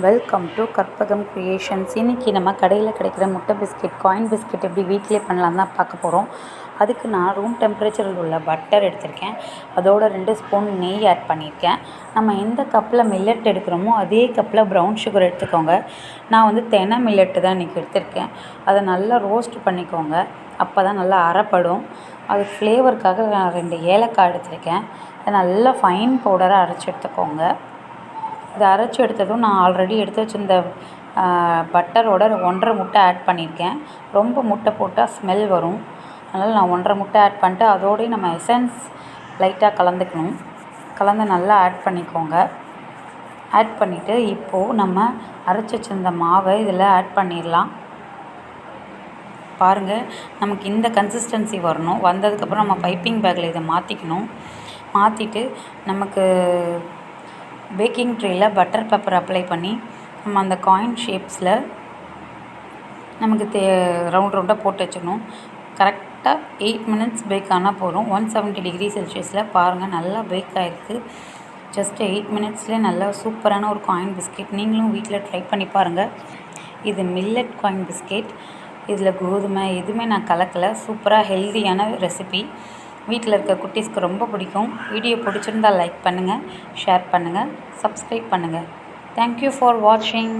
Welcome to Karpagam creations. இன்றைக்கி நம்ம கடையில் கிடைக்கிற முட்டை பிஸ்கெட், காயின் பிஸ்கெட் எப்படி வீட்டிலே பண்ணலாம் தான் பார்க்க போகிறோம். அதுக்கு நான் ரூம் டெம்பரேச்சரில் உள்ள பட்டர் எடுத்திருக்கேன். அதோட 2 ஸ்பூன் நெய் ஆட் பண்ணியிருக்கேன். நம்ம எந்த கப்பில் மில்லட் எடுக்கிறோமோ அதே கப்பில் ப்ரௌன் சுகர் எடுத்துக்கோங்க. நான் வந்து தெனை மில்லட்டு தான் இன்றைக்கி எடுத்திருக்கேன். அதை நல்லா ரோஸ்ட் பண்ணிக்கோங்க. அப்போ தான் நல்லா அரைப்படும். அது ஃப்ளேவருக்காக நான் 2 ஏலக்காய் எடுத்திருக்கேன். அதை நல்லா ஃபைன் பவுடராக அரைச்சி எடுத்துக்கோங்க. இதை அரைச்சி எடுத்ததும் நான் ஆல்ரெடி எடுத்து வச்சுருந்த பட்டரோட 1.5 முட்டை ஆட் பண்ணியிருக்கேன். ரொம்ப முட்டை போட்டால் ஸ்மெல் வரும். அதனால் நான் 1.5 முட்டை ஆட் பண்ணிட்டு அதோடய நம்ம எசன்ஸ் லைட்டாக கலந்துக்கணும். கலந்து நல்லா ஆட் பண்ணிக்கோங்க. ஆட் பண்ணிவிட்டு இப்போது நம்ம அரைச்சி வச்சுருந்த மாவை இதில் ஆட் பண்ணிடலாம். பாருங்கள், நமக்கு இந்த கன்சிஸ்டன்சி வரணும். வந்ததுக்கப்புறம் நம்ம பைப்பிங் பேக்கில் இதை மாற்றிக்கணும். மாற்றிட்டு நமக்கு பேக்கிங் ட்ரேயில் பட்டர் பேப்பர் அப்ளை பண்ணி நம்ம அந்த காயின் ஷேப்ஸில் நமக்கு ரவுண்ட் ரவுண்டாக போட்டு வச்சுக்கணும். கரெக்டாக 8 மினிட்ஸ் பேக் ஆனால் போதும். 170 டிகிரி செல்சியஸில் பாருங்கள், நல்லா பேக் ஆகிருக்கு. ஜஸ்ட் 8 மினிட்ஸ்லேயே நல்லா சூப்பரான ஒரு காயின் பிஸ்கெட் நீங்களும் வீட்டில் ட்ரை பண்ணி பாருங்கள். இது மில்லட் காயின் பிஸ்கெட். இதில் கோதுமை எதுவுமே நான் கலக்கலை. சூப்பராக ஹெல்தியான ரெசிபி. வீட்டில் இருக்க குட்டீஸ்க்கு ரொம்ப பிடிக்கும். வீடியோ பிடிச்சிருந்தால் லைக் பண்ணுங்கள், ஷேர் பண்ணுங்கள், சப்ஸ்கிரைப் பண்ணுங்கள். தேங்க்யூ ஃபார் வாட்சிங்.